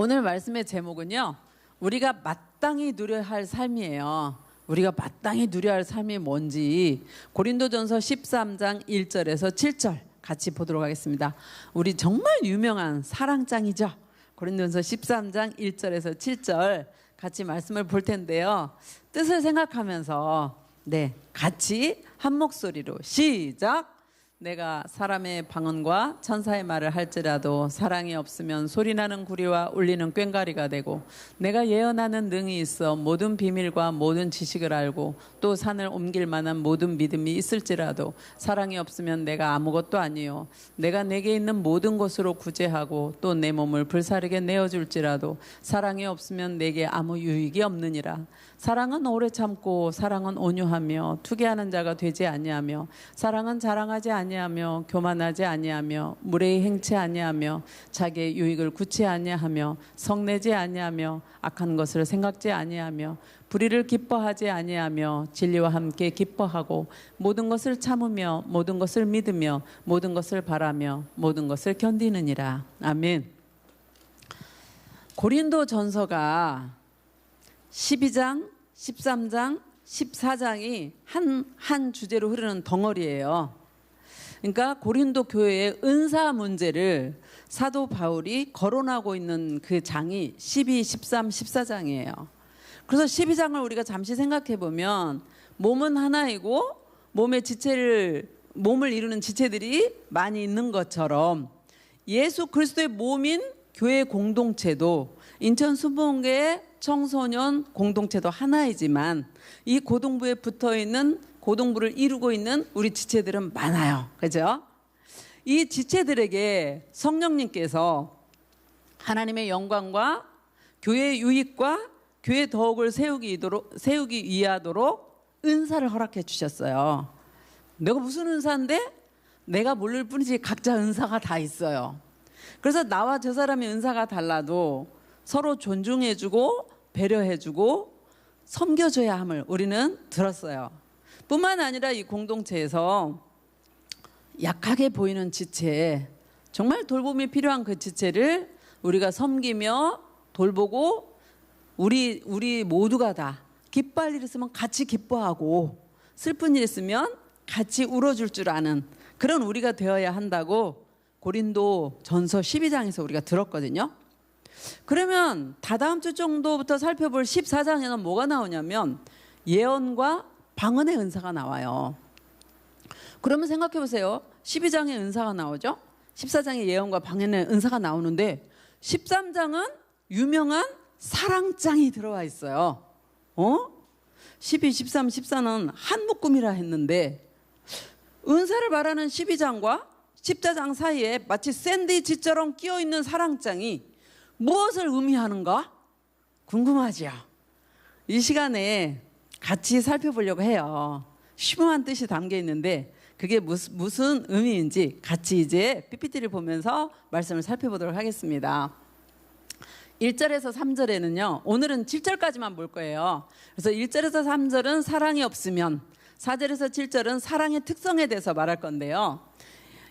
오늘 말씀의 제목은요, 우리가 마땅히 누려야 할 삶이에요. 우리가 마땅히 누려야 할 삶이 뭔지 고린도전서 13장 1절에서 7절 같이 보도록 하겠습니다. 우리 정말 유명한 사랑장이죠. 고린도전서 13장 1절에서 7절 같이 말씀을 볼 텐데요. 뜻을 생각하면서 같이 한 목소리로 시작! 내가 사람의 방언과 천사의 말을 할지라도 사랑이 없으면 소리나는 구리와 울리는 꽹과리가 되고, 내가 예언하는 능이 있어 모든 비밀과 모든 지식을 알고 또 산을 옮길 만한 모든 믿음이 있을지라도 사랑이 없으면 내가 아무것도 아니요, 내가 내게 있는 모든 것으로 구제하고 또 내 몸을 불사르게 내어줄지라도 사랑이 없으면 내게 아무 유익이 없느니라. 사랑은 오래 참고 사랑은 온유하며 투기하는 자가 되지 아니하며 사랑은 자랑하지 아니하며 교만하지 아니하며 무례히 행치 아니하며 자기의 유익을 구치 아니하며 성내지 아니하며 악한 것을 생각지 아니하며 불의를 기뻐하지 아니하며 진리와 함께 기뻐하고 모든 것을 참으며 모든 것을 믿으며 모든 것을 바라며 모든 것을 견디느니라. 아멘. 고린도전서가 12장, 13장, 14장이 한 주제로 흐르는 덩어리예요. 그러니까 고린도 교회의 은사 문제를 사도 바울이 거론하고 있는 그 장이 12, 13, 14장이에요. 그래서 12장을 우리가 잠시 생각해 보면 몸은 하나이고 몸을 이루는 지체들이 많이 있는 것처럼 예수 그리스도의 몸인 교회 공동체도 인천 수봉교의 청소년 공동체도 하나이지만 이 고동부에 붙어있는 고동부를 이루고 있는 우리 지체들은 많아요. 그죠? 이 지체들에게 성령님께서 하나님의 영광과 교회의 유익과 교회 덕을 세우기 위하도록 은사를 허락해 주셨어요. 내가 무슨 은사인데? 내가 모를 뿐이지 각자 은사가 다 있어요. 그래서 나와 저 사람의 은사가 달라도 서로 존중해주고 배려해주고 섬겨줘야 함을 우리는 들었어요. 뿐만 아니라 이 공동체에서 약하게 보이는 지체, 정말 돌봄이 필요한 그 지체를 우리가 섬기며 돌보고 우리 모두가 다 기뻐할 일 있으면 같이 기뻐하고 슬픈 일 있으면 같이 울어줄 줄 아는 그런 우리가 되어야 한다고 고린도 전서 12장에서 우리가 들었거든요. 그러면 다다음 주 정도부터 살펴볼 14장에는 뭐가 나오냐면 예언과 방언의 은사가 나와요. 그러면 생각해 보세요. 12장에 은사가 나오죠. 14장에 예언과 방언의 은사가 나오는데 13장은 유명한 사랑장이 들어와 있어요. 12, 13, 14는 한 묶음이라 했는데 은사를 말하는 12장과 14장 사이에 마치 샌드위치처럼 끼어있는 사랑장이 무엇을 의미하는가? 궁금하죠? 이 시간에 같이 살펴보려고 해요. 심오한 뜻이 담겨 있는데 그게 무슨 의미인지 같이 이제 PPT를 보면서 말씀을 살펴보도록 하겠습니다. 1절에서 3절에는요, 오늘은 7절까지만 볼 거예요. 그래서 1절에서 3절은 사랑이 없으면, 4절에서 7절은 사랑의 특성에 대해서 말할 건데요.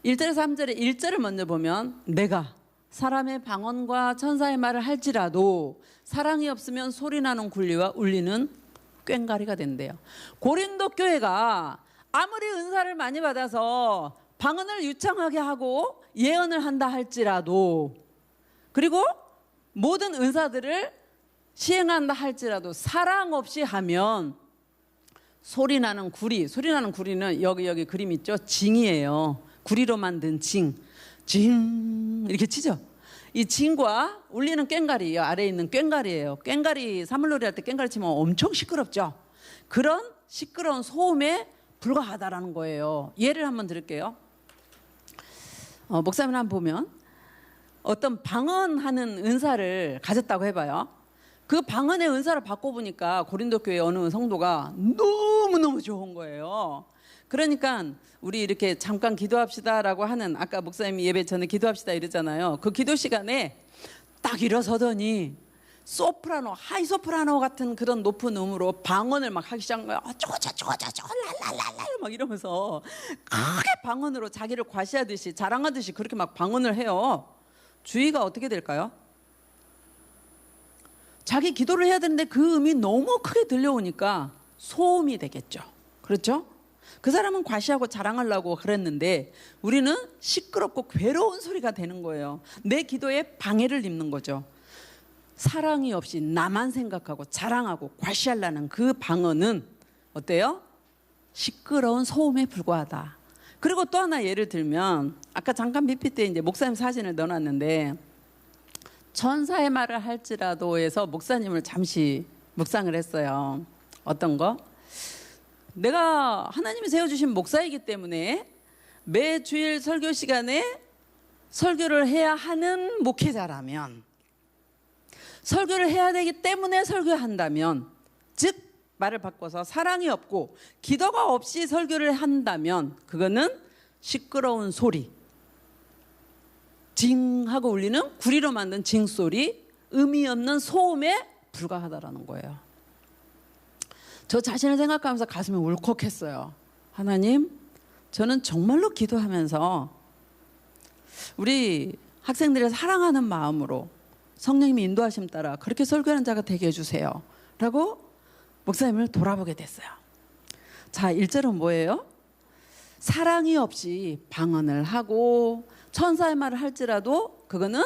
1절에서 3절에 1절을 먼저 보면 내가 사람의 방언과 천사의 말을 할지라도 사랑이 없으면 소리나는 굴리와 울리는 꽹과리가 된대요. 고린도 교회가 아무리 은사를 많이 받아서 방언을 유창하게 하고 예언을 한다 할지라도, 그리고 모든 은사들을 시행한다 할지라도 사랑 없이 하면 소리나는 구리는 여기 그림 있죠? 징이에요. 구리로 만든 징 이렇게 치죠. 이 징과 울리는 꽹과리, 아래에 있는 꽹과리예요. 꽹과리, 사물놀이 할 때 꽹과리 치면 엄청 시끄럽죠. 그런 시끄러운 소음에 불과하다라는 거예요. 예를 한번 드릴게요. 목사님 한번 보면 어떤 방언하는 은사를 가졌다고 해봐요. 그 방언의 은사를 받고 보니까 고린도 교회 어느 성도가 너무너무 좋은 거예요. 그러니까 우리 이렇게 잠깐 기도합시다라고 하는, 아까 목사님이 예배 전에 기도합시다 이러잖아요. 그 기도 시간에 딱 일어서더니 소프라노, 하이소프라노 같은 그런 높은 음으로 방언을 막 하기 시작한 거예요. 쪼고쪼고쪼고 랄랄랄랄 막 이러면서 크게 방언으로 자기를 과시하듯이 자랑하듯이 그렇게 막 방언을 해요. 주의가 어떻게 될까요? 자기 기도를 해야 되는데 그 음이 너무 크게 들려오니까 소음이 되겠죠. 그렇죠? 그 사람은 과시하고 자랑하려고 그랬는데 우리는 시끄럽고 괴로운 소리가 되는 거예요. 내 기도에 방해를 입는 거죠. 사랑이 없이 나만 생각하고 자랑하고 과시하려는 그 방언은 어때요? 시끄러운 소음에 불과하다. 그리고 또 하나 예를 들면 아까 잠깐 PPT에 이제 목사님 사진을 넣어놨는데 천사의 말을 할지라도에서 목사님을 잠시 묵상을 했어요. 어떤 거? 내가 하나님이 세워주신 목사이기 때문에 매 주일 설교 시간에 설교를 해야 하는 목회자라면, 설교를 해야 되기 때문에 설교한다면, 즉 말을 바꿔서 사랑이 없고 기도가 없이 설교를 한다면 그거는 시끄러운 소리, 징 하고 울리는 구리로 만든 징소리, 의미 없는 소음에 불과하다라는 거예요. 저 자신을 생각하면서 가슴이 울컥했어요. 하나님, 저는 정말로 기도하면서 우리 학생들의 사랑하는 마음으로 성령님이 인도하심 따라 그렇게 설교하는 자가 되게 해주세요 라고 목사님을 돌아보게 됐어요. 자, 1절은 뭐예요? 사랑이 없이 방언을 하고 천사의 말을 할지라도 그거는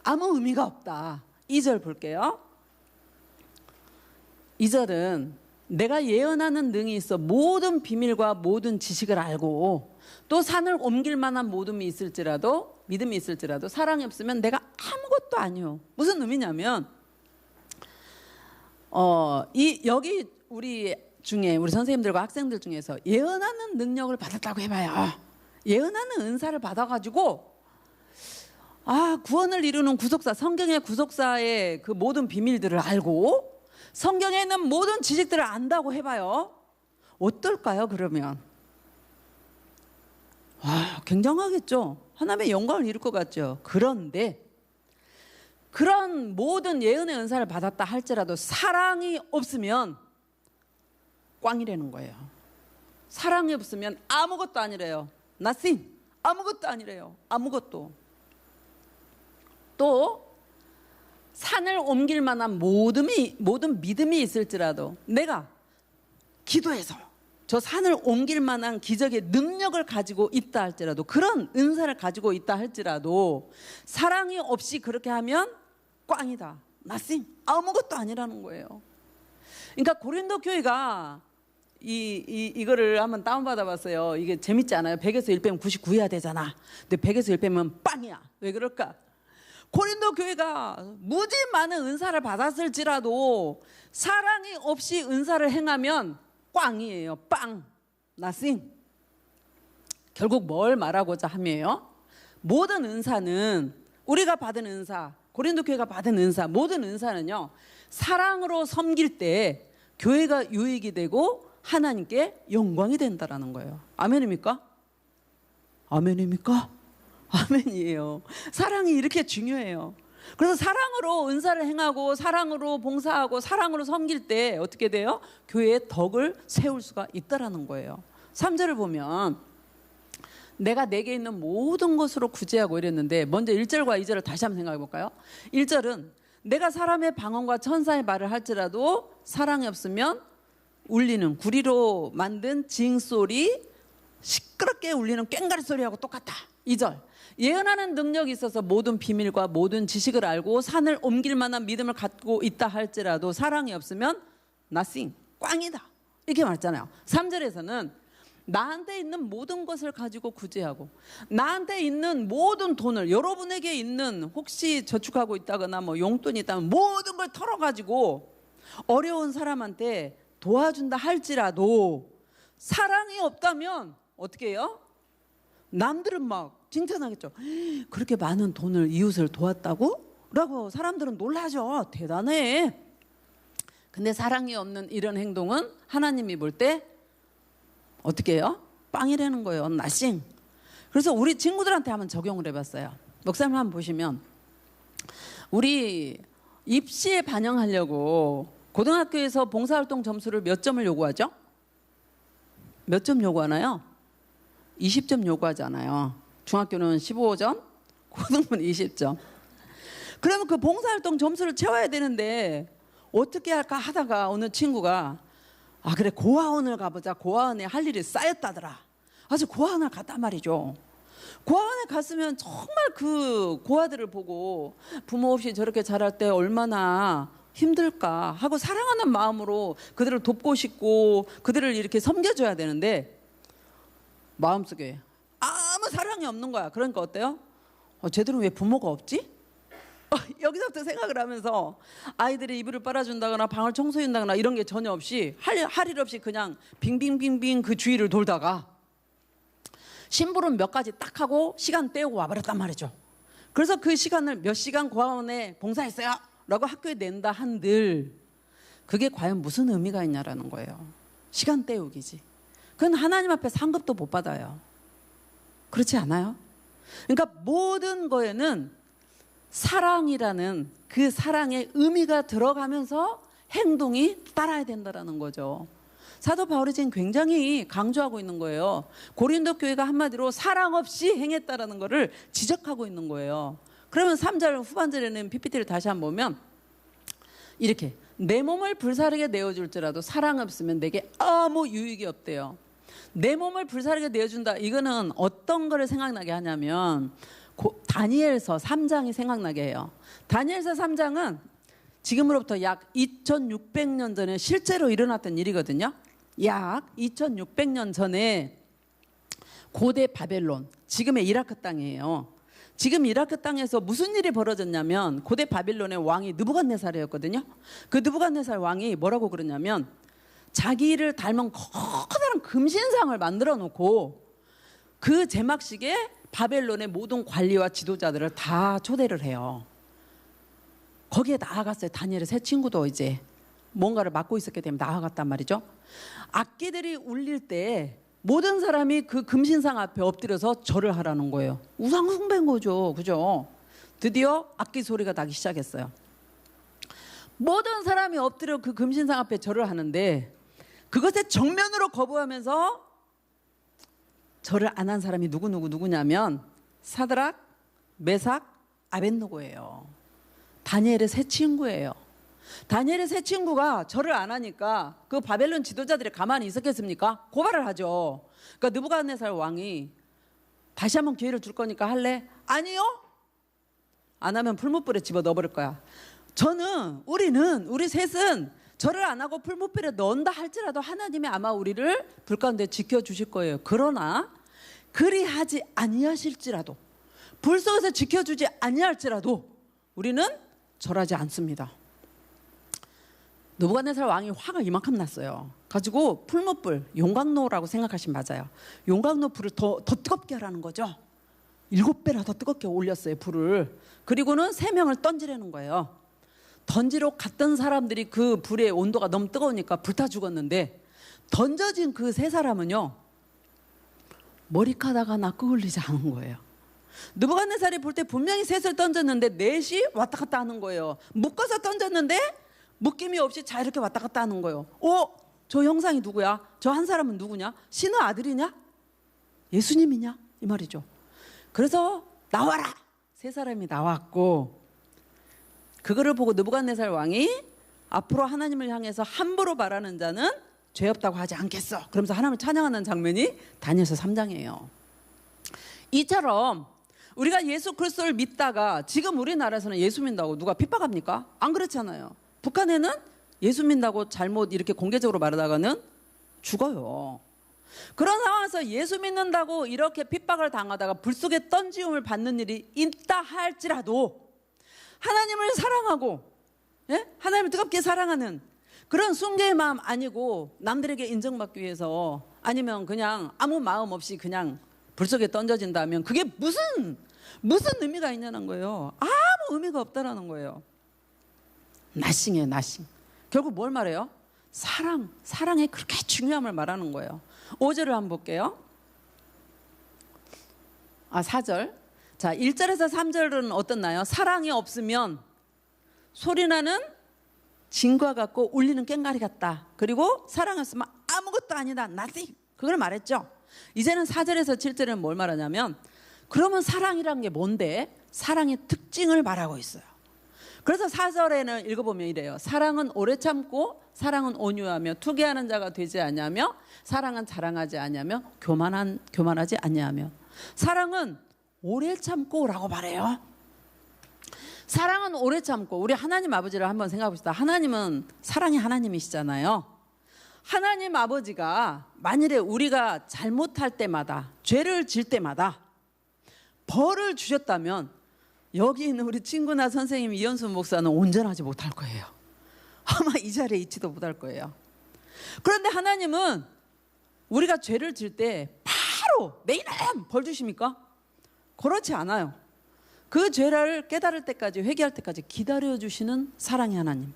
아무 의미가 없다. 2절 볼게요. 2절은 내가 예언하는 능이 있어 모든 비밀과 모든 지식을 알고 또 산을 옮길 만한 믿음이 있을지라도 사랑이 없으면 내가 아무것도 아니요. 무슨 의미냐면 여기 우리 중에 우리 선생님들과 학생들 중에서 예언하는 능력을 받았다고 해봐요. 예언하는 은사를 받아가지고 구원을 이루는 구속사, 성경의 구속사의 그 모든 비밀들을 알고 성경에 있는 모든 지식들을 안다고 해봐요. 어떨까요? 그러면 굉장하겠죠. 하나님의 영광을 이룰 것 같죠. 그런데 그런 모든 예언의 은사를 받았다 할지라도 사랑이 없으면 꽝이라는 거예요. 사랑이 없으면 아무것도 아니래요. nothing. 아무것도 아니래요. 아무것도. 또 산을 옮길 만한 모든 믿음이 있을지라도 내가 기도해서 저 산을 옮길 만한 기적의 능력을 가지고 있다 할지라도 그런 은사를 가지고 있다 할지라도 사랑이 없이 그렇게 하면 꽝이다. nothing. 아무것도 아니라는 거예요. 그러니까 고린도 교회가 이거를 한번 다운받아 봤어요. 이게 재밌지 않아요? 100에서 1 빼면 99 해야 되잖아. 근데 100에서 1 빼면 빵이야. 왜 그럴까? 고린도 교회가 무지 많은 은사를 받았을지라도 사랑이 없이 은사를 행하면 꽝이에요. 빵. nothing. 결국 뭘 말하고자 함이에요? 모든 은사는 우리가 받은 은사, 고린도 교회가 받은 은사, 모든 은사는요 사랑으로 섬길 때 교회가 유익이 되고 하나님께 영광이 된다라는 거예요. 아멘입니까? 아멘입니까? 아멘이에요. 사랑이 이렇게 중요해요. 그래서 사랑으로 은사를 행하고 사랑으로 봉사하고 사랑으로 섬길 때 어떻게 돼요? 교회의 덕을 세울 수가 있다라는 거예요. 3절을 보면 내가 내게 있는 모든 것으로 구제하고 이랬는데 먼저 1절과 2절을 다시 한번 생각해 볼까요? 1절은 내가 사람의 방언과 천사의 말을 할지라도 사랑이 없으면 울리는 구리로 만든 징소리, 시끄럽게 울리는 꽹가리 소리하고 똑같다. 2절 예언하는 능력이 있어서 모든 비밀과 모든 지식을 알고 산을 옮길 만한 믿음을 갖고 있다 할지라도 사랑이 없으면 nothing, 꽝이다. 이렇게 말했잖아요. 3절에서는 나한테 있는 모든 것을 가지고 구제하고 나한테 있는 모든 돈을 여러분에게 있는 혹시 저축하고 있다거나 뭐 용돈이 있다면 모든 걸 털어가지고 어려운 사람한테 도와준다 할지라도 사랑이 없다면 어떻게 해요? 남들은 막 칭찬하겠죠. 그렇게 많은 돈을 이웃을 도왔다고? 라고 사람들은 놀라죠. 대단해. 근데 사랑이 없는 이런 행동은 하나님이 볼 때 어떻게 해요? 빵이라는 거예요. nothing. 그래서 우리 친구들한테 한번 적용을 해봤어요. 목사님 한번 보시면 우리 입시에 반영하려고 고등학교에서 봉사활동 점수를 몇 점을 요구하죠? 몇 점 요구하나요? 20점 요구하잖아요. 중학교는 15점, 고등부는 20점. 그러면 그 봉사활동 점수를 채워야 되는데 어떻게 할까 하다가 어느 친구가 그래 고아원을 가보자. 고아원에 할 일이 쌓였다더라. 아주 고아원을 갔단 말이죠. 고아원에 갔으면 정말 그 고아들을 보고 부모 없이 저렇게 자랄 때 얼마나 힘들까 하고 사랑하는 마음으로 그들을 돕고 싶고 그들을 이렇게 섬겨줘야 되는데 마음속에 아무 사랑이 없는 거야. 그러니까 어때요? 쟤들은 왜 부모가 없지? 여기서부터 생각을 하면서 아이들이 이불을 빨아준다거나 방을 청소해준다거나 이런 게 전혀 없이 할 일 없이 그냥 빙빙빙빙 그 주위를 돌다가 심부름 몇 가지 딱 하고 시간 때우고 와버렸단 말이죠. 그래서 그 시간을 몇 시간 고아원에 봉사했어요 라고 학교에 낸다 한들 그게 과연 무슨 의미가 있냐라는 거예요. 시간 때우기지. 그건 하나님 앞에 상급도 못 받아요. 그렇지 않아요? 그러니까 모든 거에는 사랑이라는 그 사랑의 의미가 들어가면서 행동이 따라야 된다는 거죠. 사도 바울이 지금 굉장히 강조하고 있는 거예요. 고린도 교회가 한마디로 사랑 없이 행했다라는 거를 지적하고 있는 거예요. 그러면 3절 후반절에는 PPT를 다시 한번 보면 이렇게 내 몸을 불사르게 내어줄지라도 사랑 없으면 내게 아무 유익이 없대요. 내 몸을 불사르게 내어준다. 이거는 어떤 거를 생각나게 하냐면 다니엘서 3장이 생각나게 해요. 다니엘서 3장은 지금으로부터 약 2600년 전에 실제로 일어났던 일이거든요. 약 2600년 전에 고대 바벨론, 지금의 이라크 땅이에요. 지금 이라크 땅에서 무슨 일이 벌어졌냐면 고대 바빌론의 왕이 느부갓네살이었거든요. 그 느부갓네살 왕이 뭐라고 그러냐면 자기를 닮은 커다란 금신상을 만들어 놓고 그 제막식에 바벨론의 모든 관리와 지도자들을 다 초대를 해요. 거기에 나아갔어요. 다니엘의 새 친구도 이제 뭔가를 맡고 있었기 때문에 나아갔단 말이죠. 악기들이 울릴 때 모든 사람이 그 금신상 앞에 엎드려서 절을 하라는 거예요. 우상 숭배인 거죠. 그죠? 드디어 악기 소리가 나기 시작했어요. 모든 사람이 엎드려 그 금신상 앞에 절을 하는데 그것에 정면으로 거부하면서 절을 안 한 사람이 누구냐면 사드락, 메삭, 아벳느고예요. 다니엘의 새 친구예요. 다니엘의 새 친구가 절을 안 하니까 그 바벨론 지도자들이 가만히 있었겠습니까? 고발을 하죠. 그러니까 느부갓네살 왕이 다시 한번 기회를 줄 거니까 할래? 아니요. 안 하면 풀무불에 집어 넣어버릴 거야. 우리 셋은 절을 안 하고 풀무불에 넣는다 할지라도 하나님이 아마 우리를 불 가운데 지켜주실 거예요. 그러나 그리하지 아니하실지라도 불 속에서 지켜주지 아니할지라도 우리는 절하지 않습니다. 느부갓네살 왕이 화가 이만큼 났어요. 가지고 풀무불, 용광로라고 생각하시면 맞아요. 용광로 불을 더 뜨겁게 하라는 거죠. 7배나 더 뜨겁게 올렸어요, 불을. 그리고는 3명을 던지라는 거예요. 던지러 갔던 사람들이 그 불의 온도가 너무 뜨거우니까 불타 죽었는데 던져진 그 3사람은요 머리카락 하나 끄을리지 않은 거예요. 느부갓네살이 볼 때 분명히 셋을 던졌는데 넷이 왔다 갔다 하는 거예요. 묶어서 던졌는데 묶임이 없이 자 이렇게 왔다 갔다 하는 거예요. 저 형상이 누구야? 저 한 사람은 누구냐? 신의 아들이냐? 예수님이냐? 이 말이죠. 그래서 나와라! 3사람이 나왔고 그거를 보고 느부갓네살 왕이 앞으로 하나님을 향해서 함부로 말하는 자는 죄 없다고 하지 않겠어. 그러면서 하나님을 찬양하는 장면이 다니엘서 3장이에요. 이처럼 우리가 예수 그리스도를 믿다가 지금 우리나라에서는 예수 믿는다고 누가 핍박합니까? 안 그렇잖아요. 북한에는 예수 믿는다고 잘못 이렇게 공개적으로 말하다가는 죽어요. 그런 상황에서 예수 믿는다고 이렇게 핍박을 당하다가 불 속에 던지움을 받는 일이 있다 할지라도 하나님을 사랑하고 하나님을 뜨겁게 사랑하는 그런 숭배의 마음 아니고 남들에게 인정받기 위해서 아니면 그냥 아무 마음 없이 그냥 불 속에 던져진다면 그게 무슨 의미가 있냐는 거예요. 아무 의미가 없다라는 거예요. 나싱이에요, 나싱. 결국 뭘 말해요? 사랑의 그렇게 중요함을 말하는 거예요. 5절을 한번 볼게요. 4절. 자, 1절에서 3절은 어떻나요? 사랑이 없으면 소리나는 진과 같고 울리는 꽹과리 같다. 그리고 사랑이 없으면 아무것도 아니다. nothing. 그걸 말했죠. 이제는 4절에서 7절은 뭘 말하냐면 그러면 사랑이란 게 뭔데? 사랑의 특징을 말하고 있어요. 그래서 4절에는 읽어보면 이래요. 사랑은 오래 참고 사랑은 온유하며 투기하는 자가 되지 아니하며 사랑은 자랑하지 아니하며 교만하지 아니하며. 사랑은 오래 참고라고 말해요. 사랑은 오래 참고. 우리 하나님 아버지를 한번 생각해 봅시다. 하나님은 사랑의 하나님이시잖아요. 하나님 아버지가 만일에 우리가 잘못할 때마다, 죄를 질 때마다 벌을 주셨다면 여기 있는 우리 친구나 선생님 이현수 목사는 온전하지 못할 거예요. 아마 이 자리에 있지도 못할 거예요. 그런데 하나님은 우리가 죄를 질 때 바로 내일은 벌 주십니까? 그렇지 않아요. 그 죄를 깨달을 때까지, 회개할 때까지 기다려주시는 사랑의 하나님.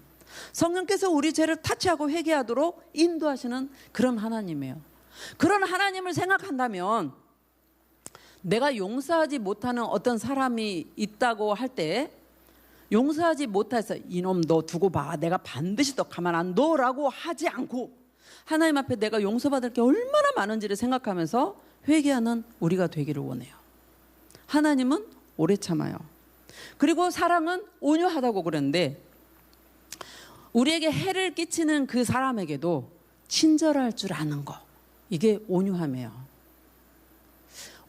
성령께서 우리 죄를 타치하고 회개하도록 인도하시는 그런 하나님이에요. 그런 하나님을 생각한다면 내가 용서하지 못하는 어떤 사람이 있다고 할 때 용서하지 못해서 이놈 너 두고 봐, 내가 반드시 너 가만 안 둬라고 하지 않고 하나님 앞에 내가 용서받을 게 얼마나 많은지를 생각하면서 회개하는 우리가 되기를 원해요. 하나님은 오래 참아요. 그리고 사랑은 온유하다고 그랬는데 우리에게 해를 끼치는 그 사람에게도 친절할 줄 아는 거, 이게 온유함이에요.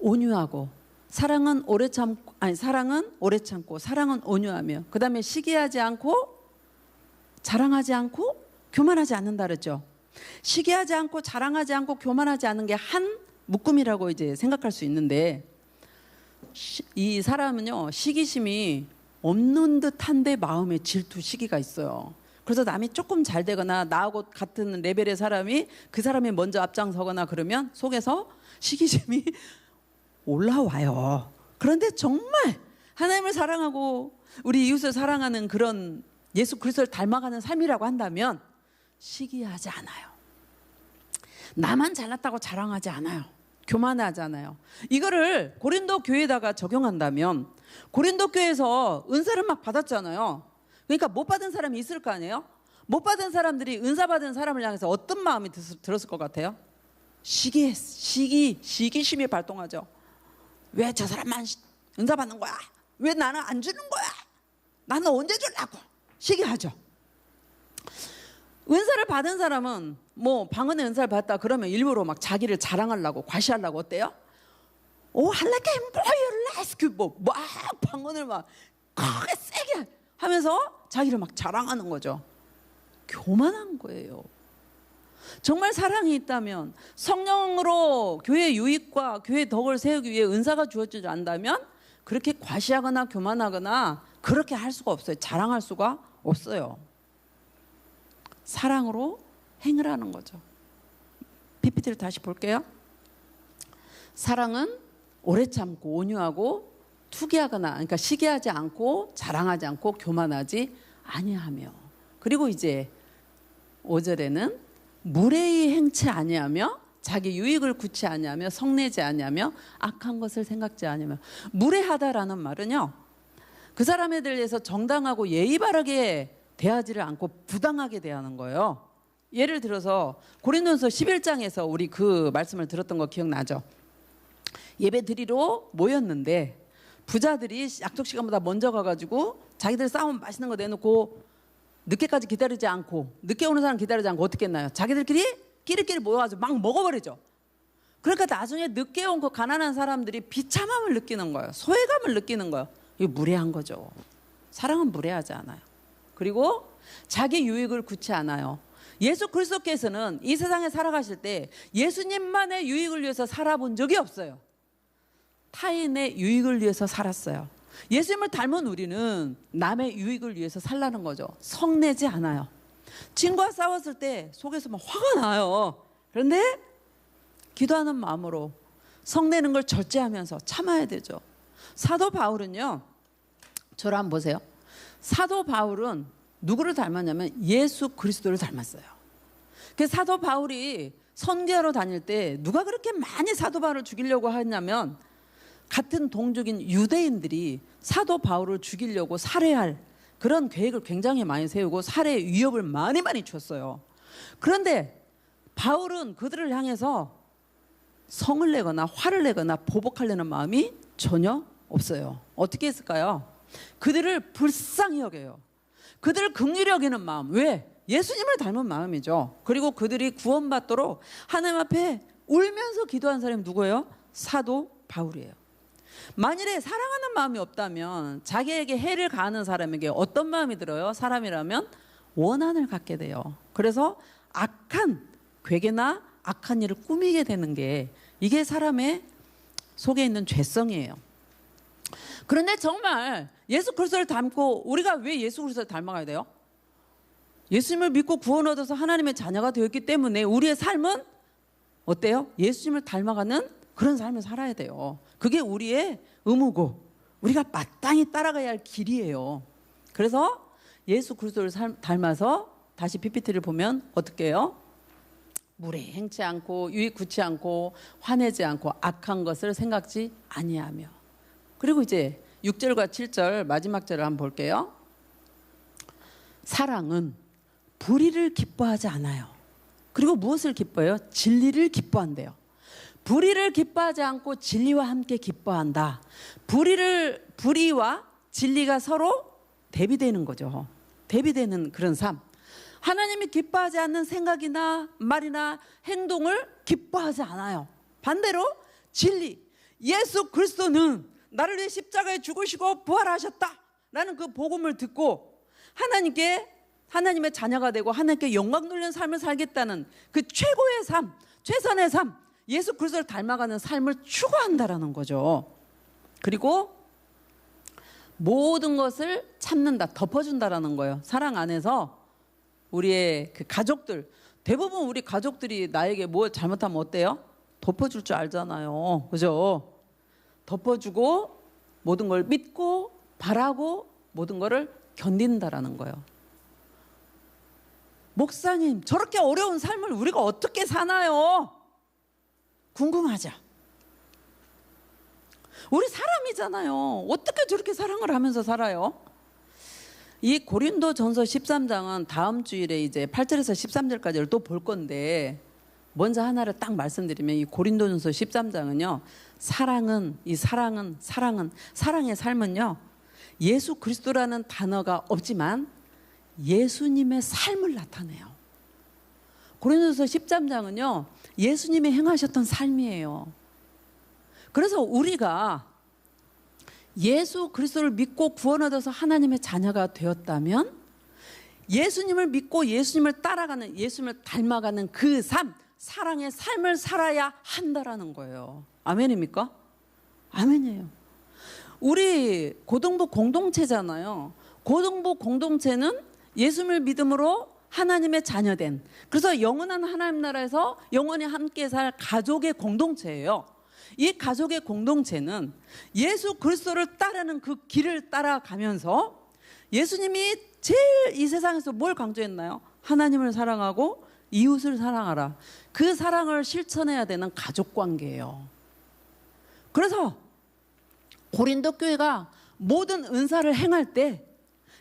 온유하고 사랑은 오래 참고, 사랑은 온유하며, 그 다음에 시기하지 않고 자랑하지 않고 교만하지 않는다 그랬죠. 시기하지 않고 자랑하지 않고 교만하지 않는 게 한 묶음이라고 이제 생각할 수 있는데, 이 사람은요 시기심이 없는 듯한데 마음에 질투, 시기가 있어요. 그래서 남이 조금 잘 되거나 나하고 같은 레벨의 사람이 그 사람이 먼저 앞장서거나 그러면 속에서 시기심이 올라와요. 그런데 정말 하나님을 사랑하고 우리 이웃을 사랑하는 그런 예수 그리스도를 닮아가는 삶이라고 한다면 시기하지 않아요. 나만 잘났다고 자랑하지 않아요. 교만하지 않아요. 이거를 고린도 교회에다가 적용한다면, 고린도 교회에서 은사를 막 받았잖아요. 그러니까 못 받은 사람이 있을 거 아니에요? 못 받은 사람들이 은사 받은 사람을 향해서 어떤 마음이 들었을 것 같아요? 시기심이 발동하죠. 왜 저 사람만 은사 받는 거야? 왜 나는 안 주는 거야? 나는 언제 주려고? 시기하죠. 은사를 받은 사람은 뭐 방언의 은사를 받았다 그러면 일부러 막 자기를 자랑하려고, 과시하려고 어때요? 오, 할래게 뭐 방언을 막 크게 세게 하면서 자기를 막 자랑하는 거죠. 교만한 거예요. 정말 사랑이 있다면, 성령으로 교회의 유익과 교회의 덕을 세우기 위해 은사가 주어지지 않다면 그렇게 과시하거나 교만하거나 그렇게 할 수가 없어요. 자랑할 수가 없어요. 사랑으로 행을 하는 거죠. PPT를 다시 볼게요. 사랑은 오래 참고 온유하고 투기하거나, 그러니까 시기하지 않고 자랑하지 않고 교만하지 아니하며. 그리고 이제 5절에는 무례히 행치 아니하며 자기 유익을 구치 아니하며 성내지 아니하며 악한 것을 생각지 아니하며. 무례하다라는 말은요, 그 사람에 대해서 정당하고 예의 바르게 대하지를 않고 부당하게 대하는 거예요. 예를 들어서 고린도전서 11장에서 우리 그 말씀을 들었던 거 기억나죠? 예배 드리러 모였는데 부자들이 약속 시간보다 먼저 가가지고 자기들 싸움 맛있는 거 내놓고 늦게까지 기다리지 않고, 늦게 오는 사람 기다리지 않고 어떻게 했나요? 자기들끼리 끼리끼리 모여가지고 막 먹어버리죠. 그러니까 나중에 늦게 온 그 가난한 사람들이 비참함을 느끼는 거예요. 소외감을 느끼는 거예요. 이거 무례한 거죠. 사랑은 무례하지 않아요. 그리고 자기 유익을 구치 않아요. 예수 그리스도께서는 이 세상에 살아가실 때 예수님만의 유익을 위해서 살아본 적이 없어요. 타인의 유익을 위해서 살았어요. 예수님을 닮은 우리는 남의 유익을 위해서 살라는 거죠. 성내지 않아요. 친구와 싸웠을 때 속에서 막 화가 나요. 그런데 기도하는 마음으로 성내는 걸 절제하면서 참아야 되죠. 사도 바울은요, 저를 한번 보세요. 사도 바울은 누구를 닮았냐면 예수 그리스도를 닮았어요. 그래서 사도 바울이 선교하러 다닐 때 누가 그렇게 많이 사도 바울을 죽이려고 했냐면, 같은 동족인 유대인들이 사도 바울을 죽이려고 살해할 그런 계획을 굉장히 많이 세우고 살해 위협을 많이 줬어요. 그런데 바울은 그들을 향해서 성을 내거나 화를 내거나 보복하려는 마음이 전혀 없어요. 어떻게 했을까요? 그들을 불쌍히 여겨요. 그들을 긍휼히 여기는 마음. 왜? 예수님을 닮은 마음이죠. 그리고 그들이 구원받도록 하나님 앞에 울면서 기도한 사람이 누구예요? 사도 바울이에요. 만일에 사랑하는 마음이 없다면 자기에게 해를 가하는 사람에게 어떤 마음이 들어요? 사람이라면 원한을 갖게 돼요. 그래서 악한 괴계나 악한 일을 꾸미게 되는 게 이게 사람의 속에 있는 죄성이에요. 그런데 정말 예수 그리스도를 닮고 우리가 왜 예수 그리스도를 닮아가야 돼요? 예수님을 믿고 구원 얻어서 하나님의 자녀가 되었기 때문에 우리의 삶은 어때요? 예수님을 닮아가는 그런 삶을 살아야 돼요. 그게 우리의 의무고 우리가 마땅히 따라가야 할 길이에요. 그래서 예수 그리스도를 닮아서 다시 PPT를 보면 어떻게 해요? 물에 행치 않고 유익 굳지 않고 화내지 않고 악한 것을 생각지 아니하며. 그리고 이제 6절과 7절 마지막 절을 한번 볼게요. 사랑은 불의를 기뻐하지 않아요. 그리고 무엇을 기뻐해요? 진리를 기뻐한대요. 불의를 기뻐하지 않고 진리와 함께 기뻐한다. 불의와 진리가 서로 대비되는 거죠. 대비되는 그런 삶. 하나님이 기뻐하지 않는 생각이나 말이나 행동을 기뻐하지 않아요. 반대로 진리, 예수 그리스도는 나를 위해 십자가에 죽으시고 부활하셨다라는 그 복음을 듣고 하나님의 자녀가 되고 하나님께 영광 돌리는 삶을 살겠다는 그 최고의 삶, 최선의 삶, 예수 그리스도를 닮아가는 삶을 추구한다라는 거죠. 그리고 모든 것을 참는다, 덮어준다라는 거예요. 사랑 안에서 우리의 그 가족들, 대부분 우리 가족들이 나에게 뭐 잘못하면 어때요? 덮어줄 줄 알잖아요. 그죠? 덮어주고 모든 걸 믿고 바라고 모든 거를 견딘다라는 거예요. 목사님, 저렇게 어려운 삶을 우리가 어떻게 사나요? 궁금하죠? 우리 사람이잖아요. 어떻게 저렇게 사랑을 하면서 살아요? 이 고린도전서 13장은 다음 주일에 이제 8절에서 13절까지를 또 볼 건데 먼저 하나를 딱 말씀드리면 이 고린도전서 13장은요. 사랑의 삶은요. 예수 그리스도라는 단어가 없지만 예수님의 삶을 나타내요. 고린도전서 13장은요. 예수님이 행하셨던 삶이에요. 그래서 우리가 예수 그리스도를 믿고 구원 얻어서 하나님의 자녀가 되었다면 예수님을 믿고 예수님을 따라가는, 예수님을 닮아가는 그 삶, 사랑의 삶을 살아야 한다라는 거예요. 아멘입니까? 아멘이에요. 우리 고등부 공동체잖아요. 고등부 공동체는 예수님을 믿음으로 하나님의 자녀된, 그래서 영원한 하나님 나라에서 영원히 함께 살 가족의 공동체예요. 이 가족의 공동체는 예수 그리스도를 따르는 그 길을 따라가면서 예수님이 제일 이 세상에서 뭘 강조했나요? 하나님을 사랑하고 이웃을 사랑하라. 그 사랑을 실천해야 되는 가족 관계예요. 그래서 고린도 교회가 모든 은사를 행할 때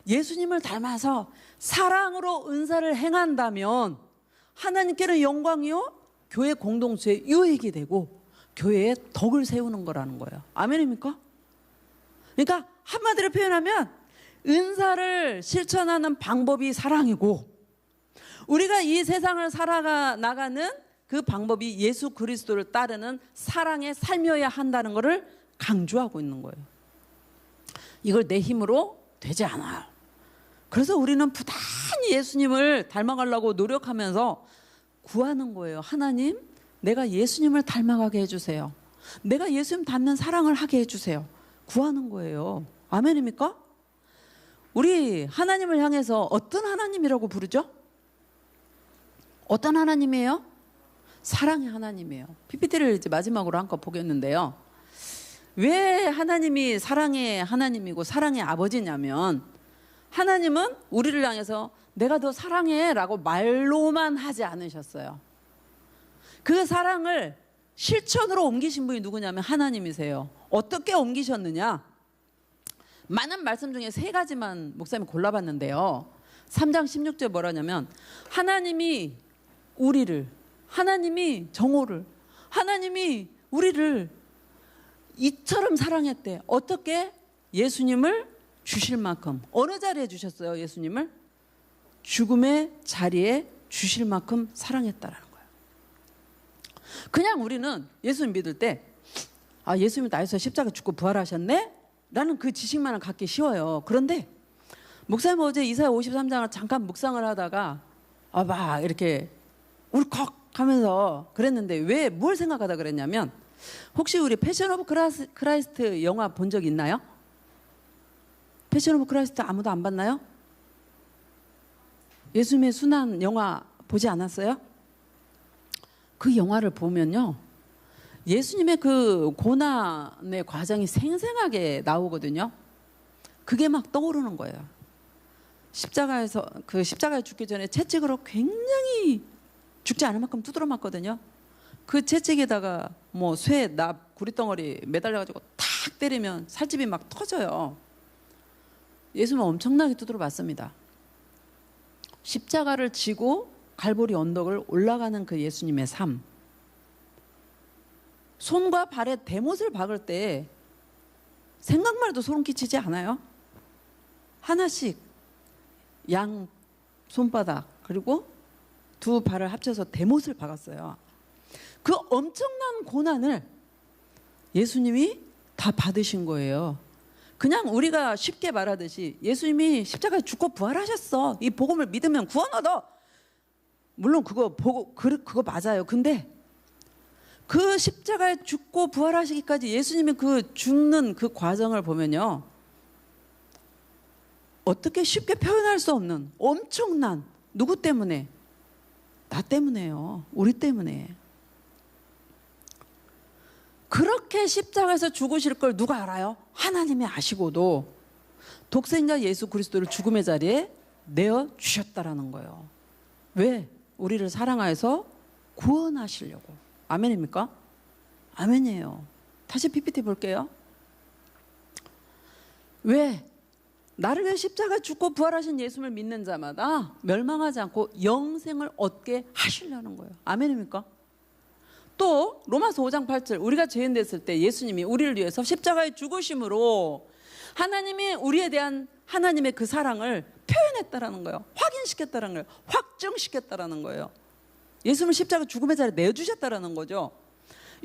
예수님을 닮아서 사랑으로 은사를 행한다면 하나님께는 영광이요, 교회 공동체에 유익이 되고 교회에 덕을 세우는 거라는 거예요. 아멘입니까? 그러니까 한마디로 표현하면 은사를 실천하는 방법이 사랑이고 우리가 이 세상을 살아가 나가는 그 방법이 예수 그리스도를 따르는 사랑의 삶이어야 한다는 것을 강조하고 있는 거예요. 이걸 내 힘으로 되지 않아요. 그래서 우리는 부단히 예수님을 닮아가려고 노력하면서 구하는 거예요. 하나님, 내가 예수님을 닮아가게 해주세요. 내가 예수님 닮는 사랑을 하게 해주세요. 구하는 거예요. 아멘입니까? 우리 하나님을 향해서 어떤 하나님이라고 부르죠? 어떤 하나님이에요? 사랑의 하나님이에요. PPT를 이제 마지막으로 한번 보겠는데요. 왜 하나님이 사랑의 하나님이고 사랑의 아버지냐면 하나님은 우리를 향해서 내가 더 사랑해 라고 말로만 하지 않으셨어요. 그 사랑을 실천으로 옮기신 분이 누구냐면 하나님이세요. 어떻게 옮기셨느냐? 많은 말씀 중에 3가지만 목사님이 골라봤는데요. 3장 16절 뭐라냐면 하나님이 우리를, 하나님이 정오를, 하나님이 우리를 이처럼 사랑했대. 어떻게? 예수님을 주실 만큼 어느 자리에 주셨어요? 예수님을 죽음의 자리에 주실 만큼 사랑했다라는 거예요. 그냥 우리는 예수님 믿을 때 예수님이 나에서 십자가 죽고 부활하셨네? 라는 그 지식만은 갖기 쉬워요. 그런데 목사님 어제 이사야 53장을 잠깐 묵상을 하다가 막 이렇게 울컥 하면서 그랬는데 왜 뭘 생각하다 그랬냐면, 혹시 우리 패션 오브 크라이스트 영화 본 적 있나요? 패션 오브 크라이스트 아무도 안 봤나요? 예수님의 순환 영화 보지 않았어요? 그 영화를 보면요, 예수님의 그 고난의 과정이 생생하게 나오거든요. 그게 막 떠오르는 거예요. 십자가에 죽기 전에 채찍으로 굉장히 죽지 않을 만큼 두드러 맞거든요. 그 채찍에다가 뭐 쇠, 납, 구리덩어리 매달려가지고 탁 때리면 살집이 막 터져요. 예수님은 엄청나게 두드러 맞습니다. 십자가를 지고 갈보리 언덕을 올라가는 그 예수님의 삶, 손과 발에 대못을 박을 때 생각만 해도 소름 끼치지 않아요? 하나씩 양 손바닥 그리고 두 발을 합쳐서 대못을 박았어요. 그 엄청난 고난을 예수님이 다 받으신 거예요. 그냥 우리가 쉽게 말하듯이 예수님이 십자가에 죽고 부활하셨어, 이 복음을 믿으면 구원 얻어, 물론 그거 맞아요. 근데 그 십자가에 죽고 부활하시기까지 예수님이 그 죽는 그 과정을 보면요, 어떻게 쉽게 표현할 수 없는 엄청난, 누구 때문에? 나 때문에요. 우리 때문에. 그렇게 십자가에서 죽으실 걸 누가 알아요? 하나님이 아시고도 독생자 예수 그리스도를 죽음의 자리에 내어주셨다라는 거예요. 왜? 우리를 사랑하여서 구원하시려고. 아멘입니까? 아멘이에요. 다시 PPT 볼게요. 왜? 나를 위해 십자가 죽고 부활하신 예수를 믿는 자마다 멸망하지 않고 영생을 얻게 하시려는 거예요. 아멘입니까? 또 로마서 5장 8절, 우리가 죄인 됐을 때 예수님이 우리를 위해서 십자가에 죽으심으로 하나님이 우리에 대한 하나님의 그 사랑을 표현했다라는 거예요. 확인시켰다라는 거예요. 확증시켰다라는 거예요. 예수님을 십자가 죽음의 자리에 내주셨다라는 거죠.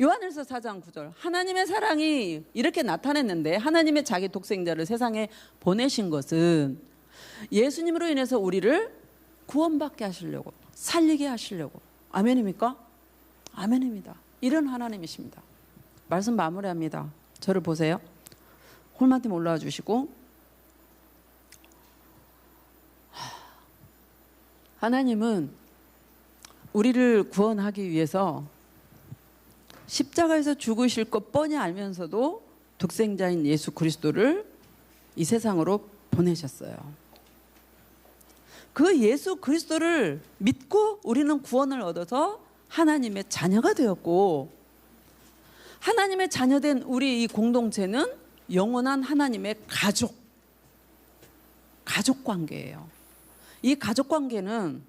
요한일서 4장 9절, 하나님의 사랑이 이렇게 나타냈는데 하나님의 자기 독생자를 세상에 보내신 것은 예수님으로 인해서 우리를 구원받게 하시려고, 살리게 하시려고. 아멘입니까? 아멘입니다. 이런 하나님이십니다. 말씀 마무리합니다. 저를 보세요. 홀만팀 올라와 주시고, 하나님은 우리를 구원하기 위해서 십자가에서 죽으실 것 뻔히 알면서도 독생자인 예수 그리스도를 이 세상으로 보내셨어요. 그 예수 그리스도를 믿고 우리는 구원을 얻어서 하나님의 자녀가 되었고, 하나님의 자녀된 우리 이 공동체는 영원한 하나님의 가족 관계예요. 이 가족 관계는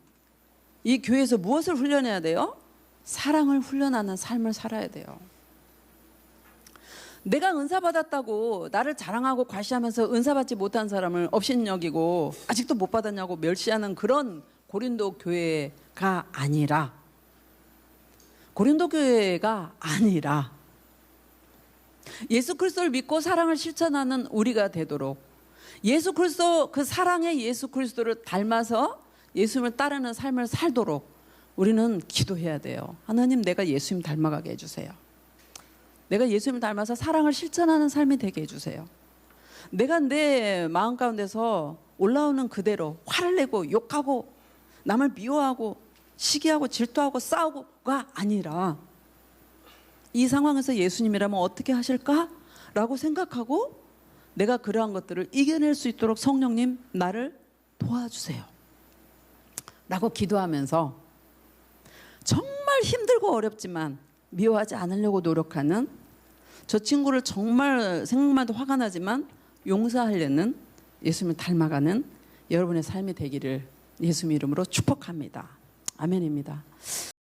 이 교회에서 무엇을 훈련해야 돼요? 사랑을 훈련하는 삶을 살아야 돼요. 내가 은사 받았다고 나를 자랑하고 과시하면서 은사 받지 못한 사람을 업신여기고 아직도 못 받았냐고 멸시하는 그런 고린도 교회가 아니라, 예수 그리스도를 믿고 사랑을 실천하는 우리가 되도록, 예수 그리스도, 그 사랑의 예수 그리스도를 닮아서 예수님을 따르는 삶을 살도록 우리는 기도해야 돼요. 하나님, 내가 예수님 닮아가게 해주세요. 내가 예수님을 닮아서 사랑을 실천하는 삶이 되게 해주세요. 내가 내 마음 가운데서 올라오는 그대로 화를 내고 욕하고 남을 미워하고 시기하고 질투하고 싸우고가 아니라, 이 상황에서 예수님이라면 어떻게 하실까? 라고 생각하고 내가 그러한 것들을 이겨낼 수 있도록 성령님 나를 도와주세요 라고 기도하면서 정말 힘들고 어렵지만 미워하지 않으려고 노력하는, 저 친구를 정말 생각만 해도 화가 나지만 용서하려는 예수님을 닮아가는 여러분의 삶이 되기를 예수님 이름으로 축복합니다. 아멘입니다.